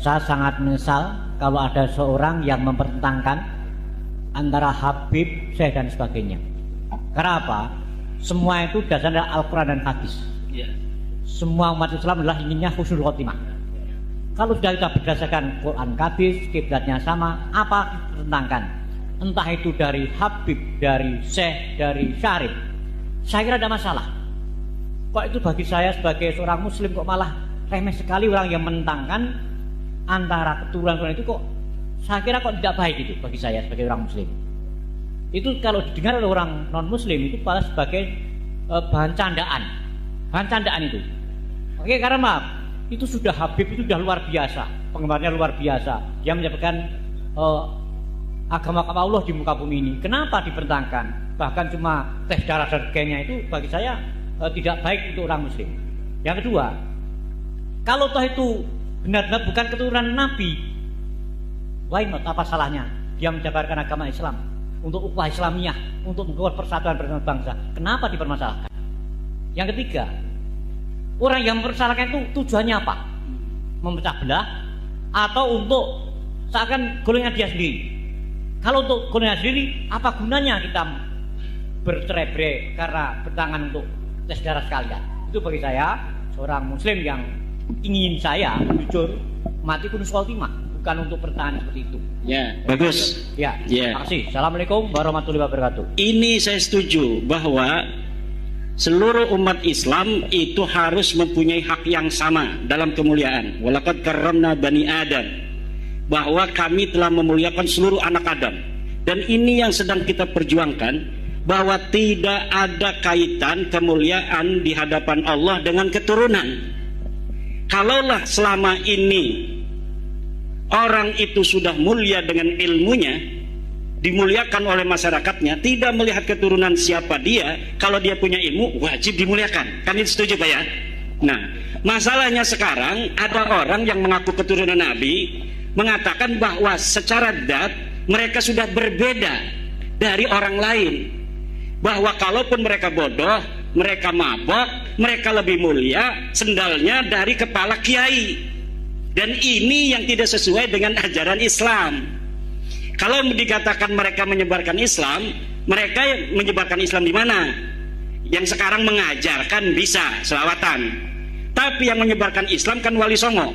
saya sangat menyesal kalau ada seorang yang mempertentangkan antara Habib, Syekh dan sebagainya. Karena apa? Semua itu dasarnya Al-Quran dan hadis. Semua umat Islam adalah inginnya husnul khotimah. Kalau sudah kita berdasarkan Quran, hadis, kiblatnya sama, apa ditentangkan? Entah itu dari Habib, dari Syekh, dari Syarif, saya kira ada masalah. Kok itu bagi saya sebagai seorang muslim kok malah remeh sekali orang yang menentangkan antara keturunan itu, kok saya kira kok tidak baik itu bagi saya sebagai orang muslim. Itu kalau didengar oleh orang non muslim itu malah sebagai bahan candaan itu. Oke, karena maaf, itu sudah Habib itu sudah luar biasa, penggemarnya luar biasa. Dia menyebabkan agama Allah di muka bumi ini. Kenapa dipertentangkan? Bahkan cuma tes darah dan sebagainya itu bagi saya tidak baik untuk orang muslim. Yang kedua, kalau toh itu benar-benar bukan keturunan Nabi, why not? Apa salahnya dia menjabarkan agama Islam untuk ukhuwah Islamiyah, untuk membuat persatuan bangsa? Kenapa dipermasalahkan? Yang ketiga, orang yang mempermasalahkan itu tujuannya apa? Memecah belah atau untuk seakan golongan dia sendiri? Kalau untuk golongan sendiri, apa gunanya kita bercerai-berai karena bertangan untuk tes darah sekalian? Itu bagi saya seorang muslim yang ingin saya jujur mati kunus khotimah, bukan untuk bertahan seperti itu. Ya, bagus. Ya, terima kasih. Assalamualaikum warahmatullahi wabarakatuh. Ini saya setuju bahwa seluruh umat Islam itu harus mempunyai hak yang sama dalam kemuliaan. Walaqad karramna bani Adam, bahwa kami telah memuliakan seluruh anak Adam. Dan ini yang sedang kita perjuangkan, bahwa tidak ada kaitan kemuliaan di hadapan Allah dengan keturunan. Kalaulah selama ini orang itu sudah mulia dengan ilmunya, dimuliakan oleh masyarakatnya, tidak melihat keturunan siapa dia, kalau dia punya ilmu wajib dimuliakan. Kan itu setuju Pak ya? Nah, masalahnya sekarang ada orang yang mengaku keturunan Nabi mengatakan bahwa secara dat mereka sudah berbeda dari orang lain, bahwa kalaupun mereka bodoh, mereka mabok, mereka lebih mulia sendalnya dari kepala kiai. Dan ini yang tidak sesuai dengan ajaran Islam. Kalau dikatakan mereka menyebarkan Islam, mereka menyebarkan Islam di mana? Yang sekarang mengajarkan bisa selawatan, tapi yang menyebarkan Islam kan Wali Songo.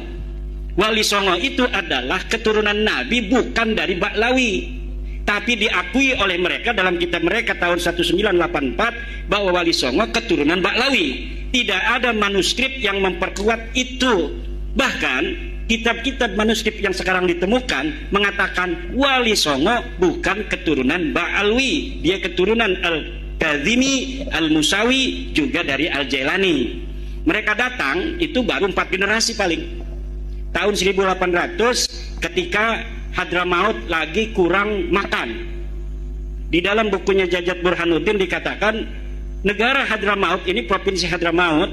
Wali Songo itu adalah keturunan Nabi, bukan dari Baklawi, tapi diakui oleh mereka dalam kitab mereka tahun 1984 bahwa Wali Songo keturunan Baklawi. Tidak ada manuskrip yang memperkuat itu. Bahkan kitab-kitab manuskrip yang sekarang ditemukan mengatakan Wali Songo bukan keturunan Ba'alwi, dia keturunan Al-Kazimi, Al-Musawi, juga dari Al-Jailani. Mereka datang itu baru 4 generasi paling. Tahun 1800 ketika Hadramaut lagi kurang makan. Di dalam bukunya Jajat Burhanuddin dikatakan negara Hadramaut ini, provinsi Hadramaut,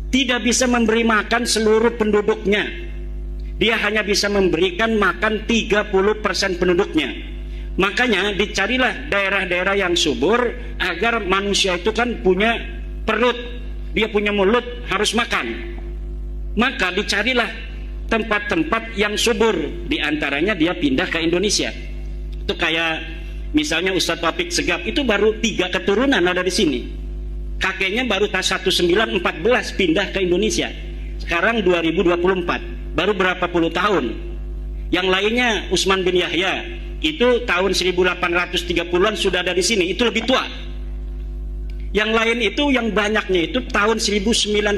tidak bisa memberi makan seluruh penduduknya. Dia hanya bisa memberikan makan 30% penduduknya. Makanya dicarilah daerah-daerah yang subur agar manusia itu kan punya perut, dia punya mulut, harus makan. Maka dicarilah tempat-tempat yang subur, diantaranya dia pindah ke Indonesia. Itu kayak misalnya Ustadz Taufik Segaf itu baru 3 keturunan ada di sini. Kakeknya baru 1914 pindah ke Indonesia. Sekarang 2024, baru berapa puluh tahun. Yang lainnya Utsman bin Yahya itu tahun 1830-an sudah ada di sini, itu lebih tua. Yang lain itu yang banyaknya itu tahun 1901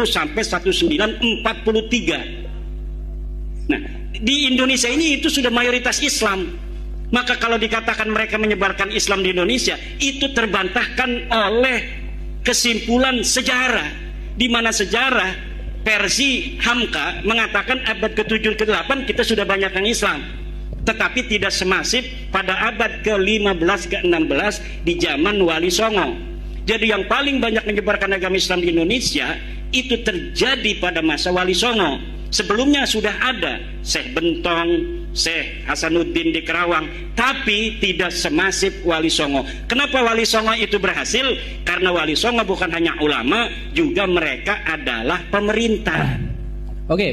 sampai 1943. Nah, di Indonesia ini itu sudah mayoritas Islam. Maka kalau dikatakan mereka menyebarkan Islam di Indonesia, itu terbantahkan oleh kesimpulan sejarah, di mana sejarah versi Hamka mengatakan abad ke-7 ke-8 kita sudah banyak yang Islam, tetapi tidak semasif pada abad ke-15 ke-16 di zaman Wali Songo. Jadi yang paling banyak menyebarkan agama Islam di Indonesia itu terjadi pada masa Wali Songo. Sebelumnya sudah ada Syekh Bentong, Syekh Hasanuddin di Kerawang, tapi tidak semasif Wali Songo. Kenapa Wali Songo itu berhasil? Karena Wali Songo bukan hanya ulama, juga mereka adalah pemerintah. Oke.